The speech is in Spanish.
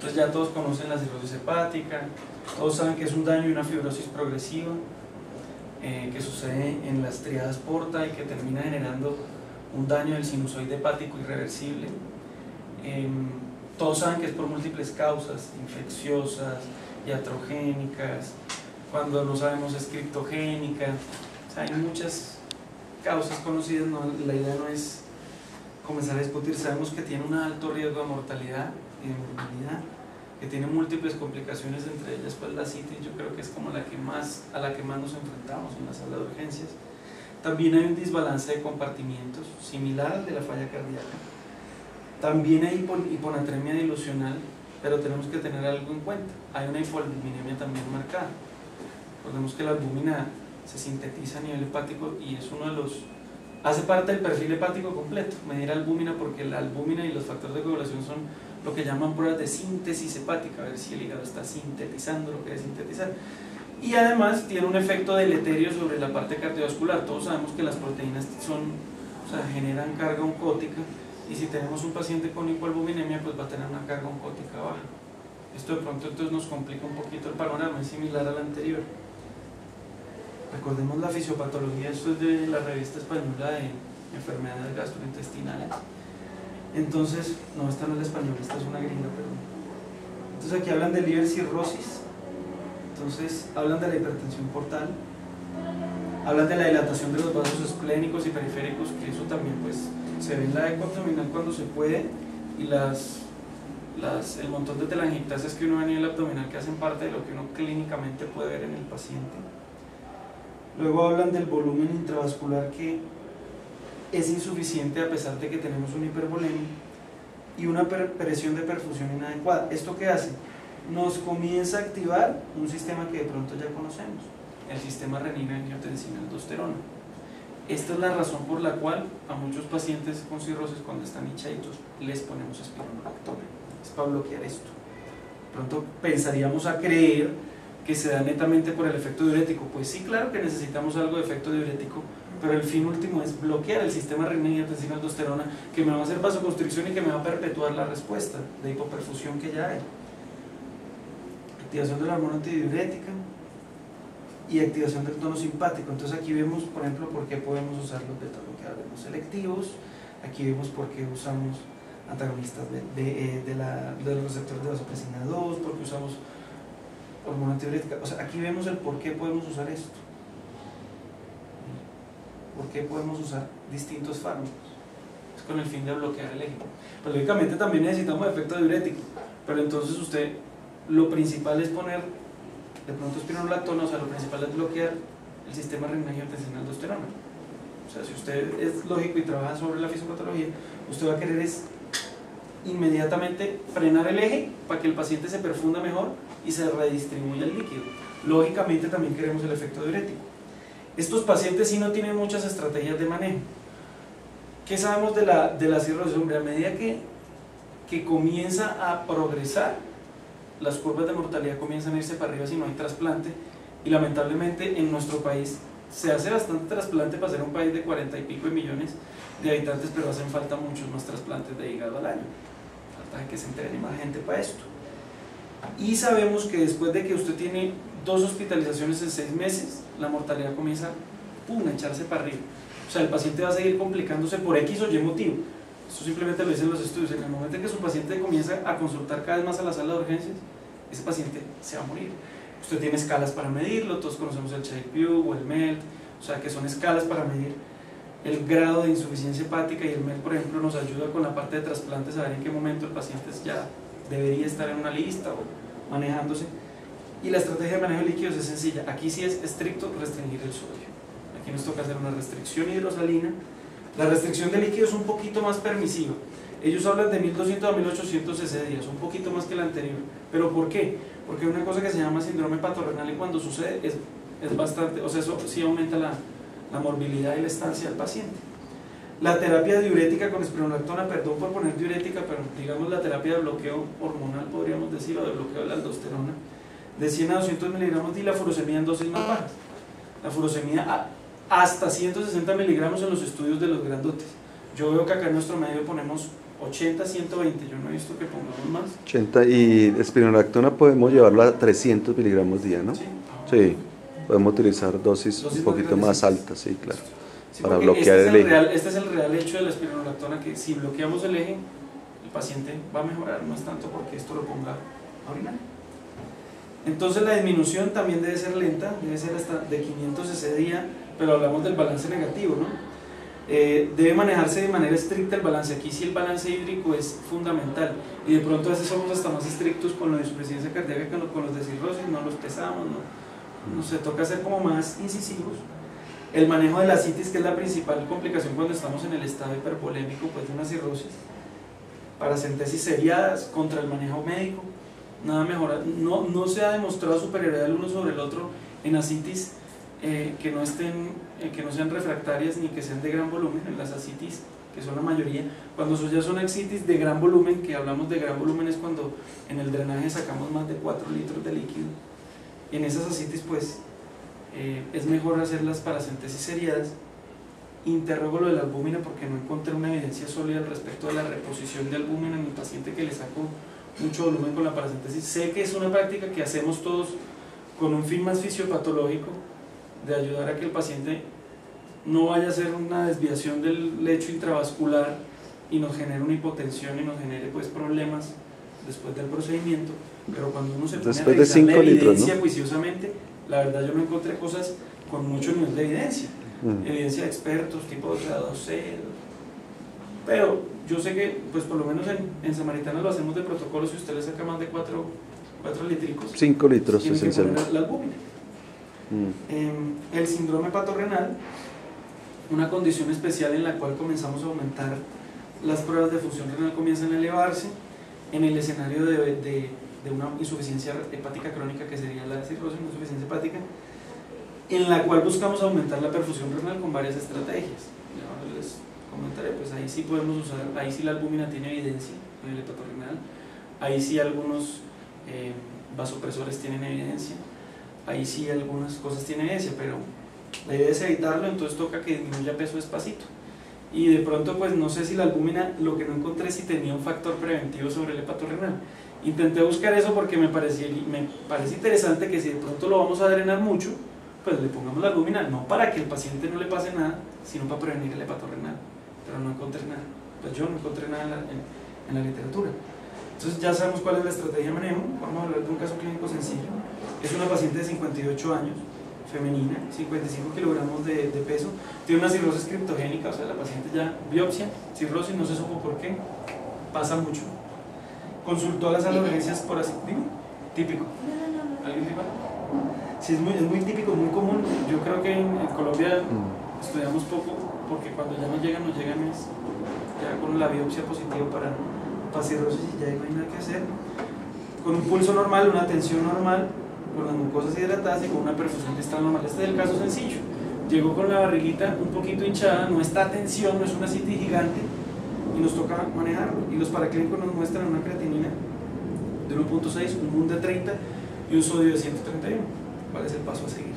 Entonces ya todos conocen la cirrosis hepática, todos saben que es un daño y una fibrosis progresiva que sucede en las tríadas porta y que termina generando un daño del sinusoide hepático irreversible. Todos saben que es por múltiples causas, infecciosas, iatrogénicas, cuando no sabemos es criptogénica, o sea, hay muchas causas conocidas, la idea no es comenzar a discutir, sabemos que tiene un alto riesgo de mortalidad y de morbilidad, que tiene múltiples complicaciones, entre ellas pues la citis, yo creo que es como a la que más nos enfrentamos en la sala de urgencias. También hay un desbalance de compartimientos, similar al de la falla cardíaca. También hay hiponatremia dilucional, pero tenemos que tener algo en cuenta. Hay una hipolipinemia también marcada. Recordemos que la albúmina se sintetiza a nivel hepático y es uno de los... hace parte del perfil hepático completo, medir albúmina, porque la albúmina y los factores de coagulación son lo que llaman pruebas de síntesis hepática, a ver si el hígado está sintetizando lo que debe sintetizar. Y además tiene un efecto deleterio sobre la parte cardiovascular. Todos sabemos que las proteínas generan carga oncótica, y si tenemos un paciente con hipoalbuminemia pues va a tener una carga oncótica baja. Esto de pronto entonces nos complica un poquito el panorama, es similar al anterior. Recordemos la fisiopatología, esto es de la revista española de enfermedades gastrointestinales. Entonces, no, esta no es la española, esta es una gringa, perdón. Entonces aquí hablan de liver cirrosis, entonces hablan de la hipertensión portal, hablan de la dilatación de los vasos esplénicos y periféricos, que eso también pues se ve en la eco abdominal cuando se puede, y el montón de telangiectasias que uno ve a nivel abdominal que hacen parte de lo que uno clínicamente puede ver en el paciente. Luego hablan del volumen intravascular, que es insuficiente a pesar de que tenemos una hipervolemia y una presión de perfusión inadecuada. ¿Esto qué hace? Nos comienza a activar un sistema que de pronto ya conocemos, el sistema renina-angiotensina-aldosterona. Esta es la razón por la cual a muchos pacientes con cirrosis, cuando están hinchaditos, les ponemos espironolactona. Es para bloquear esto. De pronto pensaríamos a creer que se da netamente por el efecto diurético. Pues sí, claro que necesitamos algo de efecto diurético, pero el fin último es bloquear el sistema renina-angiotensina-aldosterona, que me va a hacer vasoconstricción y que me va a perpetuar la respuesta de hipoperfusión que ya hay. Activación de la hormona antidiurética y activación del tono simpático. Entonces aquí vemos, por ejemplo, por qué podemos usar los beta-bloqueadores no selectivos. Aquí vemos por qué usamos antagonistas de los receptores de vasopresina 2, por qué usamos hormona antidiurética. O sea, aquí vemos el por qué podemos usar esto. ¿Por qué podemos usar distintos fármacos? Es con el fin de bloquear el eje. Pues lógicamente también necesitamos efecto diurético, pero entonces usted, lo principal es poner de pronto espironolactona, o sea, lo principal es bloquear el sistema renina-angiotensina-aldosterona. O sea, si usted es lógico y trabaja sobre la fisiopatología, usted va a querer es inmediatamente frenar el eje para que el paciente se perfunda mejor y se redistribuya el líquido. Lógicamente también queremos el efecto diurético. Estos pacientes sí no tienen muchas estrategias de manejo. ¿Qué sabemos de la cirrosis? Hombre, a medida que comienza a progresar, las curvas de mortalidad comienzan a irse para arriba si no hay trasplante, y lamentablemente en nuestro país se hace bastante trasplante para ser un país de 40 y pico de millones de habitantes, pero hacen falta muchos más trasplantes de hígado al año. Falta que se entrene más gente para esto. Y sabemos que después de que usted tiene 2 hospitalizaciones en 6 meses, la mortalidad comienza a echarse para arriba. O sea, el paciente va a seguir complicándose por X o Y motivo. Esto simplemente lo dicen los estudios. En el momento en que su paciente comienza a consultar cada vez más a la sala de urgencias, ese paciente se va a morir. Usted tiene escalas para medirlo, todos conocemos el Child-Pugh o el MELT, o sea que son escalas para medir el grado de insuficiencia hepática, y el MELT, por ejemplo, nos ayuda con la parte de trasplantes a ver en qué momento el paciente ya debería estar en una lista o manejándose. Y la estrategia de manejo de líquidos es sencilla. Aquí sí es estricto restringir el sodio. Aquí nos toca hacer una restricción hidrosalina. La restricción de líquidos es un poquito más permisiva. Ellos hablan de 1200 a 1800 cc días, un poquito más que la anterior. ¿Pero por qué? Porque hay una cosa que se llama síndrome hepatorenal, y cuando sucede es bastante, o sea, eso sí aumenta la morbilidad y la estancia del paciente. La terapia diurética con espironolactona, perdón por poner diurética, pero digamos la terapia de bloqueo hormonal, podríamos decir, o de bloqueo de la aldosterona, de 100 a 200 miligramos, y la furosemida en dosis más bajas. La furosemida hasta 160 miligramos en los estudios de los grandotes. Yo veo que acá en nuestro medio ponemos 80, 120, yo no he visto que pongamos más. 80, y espironolactona podemos llevarlo a 300 miligramos día, ¿no? Sí, Sí, podemos utilizar dosis un poquito más altas, sí, claro, para bloquear el eje. Este es el real hecho de la espironolactona, que si bloqueamos el eje, el paciente va a mejorar, no es tanto porque esto lo ponga a orinar. Entonces la disminución también debe ser lenta, debe ser hasta de 500 ese día, pero hablamos del balance negativo, ¿no? Debe manejarse de manera estricta el balance. Aquí sí el balance hídrico es fundamental, y de pronto a veces somos hasta más estrictos con la insuficiencia cardíaca que con los de cirrosis, no los pesamos, no se toca ser como más incisivos. El manejo de la ascitis, que es la principal complicación cuando estamos en el estado hipervolémico pues de una cirrosis, paracentesis seriadas contra el manejo médico, nada mejora, no se ha demostrado superioridad del uno sobre el otro en ascitis que no sean refractarias ni que sean de gran volumen. En las ascitis, que son la mayoría, cuando ya son ascitis de gran volumen, que hablamos de gran volumen es cuando en el drenaje sacamos más de 4 litros de líquido, en esas ascitis pues es mejor hacer las paracentesis seriadas. Interrogo lo de la albúmina porque no encontré una evidencia sólida al respecto de la reposición de albúmina en el paciente que le sacó mucho volumen con la paracentesis. Sé que es una práctica que hacemos todos con un fin más fisiopatológico, de ayudar a que el paciente no vaya a hacer una desviación del lecho intravascular y nos genere una hipotensión y nos genere pues problemas después del procedimiento. Pero cuando uno se pone a revisar la evidencia juiciosamente, la verdad yo no encontré cosas con mucho nivel de evidencia, evidencia de expertos tipo GA2C, pero yo sé que pues por lo menos en Samaritana lo hacemos de protocolo. Si usted le saca más de 4 litricos, 5 litros tiene que esencialmente. poner la albúmina. El síndrome hepatorrenal, una condición especial en la cual comenzamos a aumentar las pruebas de función renal, comienzan a elevarse en el escenario de una insuficiencia hepática crónica, que sería la cirrosis, una insuficiencia hepática, en la cual buscamos aumentar la perfusión renal con varias estrategias. Ya les comentaré, pues ahí sí podemos usar, ahí sí la albúmina tiene evidencia en el hepatorrenal, ahí sí algunos vasopresores tienen evidencia, ahí sí algunas cosas tienen evidencia, pero la idea es evitarlo, entonces toca que disminuya peso despacito. Y de pronto pues no sé si la albúmina, lo que no encontré es si tenía un factor preventivo sobre el hepatorrenal. Intenté buscar eso porque me parece interesante que si de pronto lo vamos a drenar mucho, pues le pongamos la albúmina, no para que el paciente no le pase nada, sino para prevenir el hepatorrenal. Pero no encontré nada, pues yo no encontré nada en la literatura. Entonces ya sabemos cuál es la estrategia de manejo. Vamos a hablar de un caso clínico sencillo. Es una paciente de 58 años, femenina, 55 kilogramos de peso, tiene una cirrosis criptogénica, o sea, la paciente ya biopsia, cirrosis, no se supo por qué, pasa mucho. Consultó a las urgencias por así, dime, típico. ¿Alguien dijo? Sí, es muy típico, muy común. Yo creo que en Colombia estudiamos poco, porque cuando ya nos llegan es ya con la biopsia positiva para cirrosis y ya no hay nada que hacer. Con un pulso normal, una tensión normal, con las mucosas hidratadas y con una perfusión distal normal. Este es el caso sencillo. Llegó con la barriguita un poquito hinchada, no está tensión, no es una ascitis gigante, y nos toca manejarlo. Y los paraclínicos nos muestran una creatinina de 1.6, un MUN de 30 y un sodio de 131. ¿Cuál es el paso a seguir?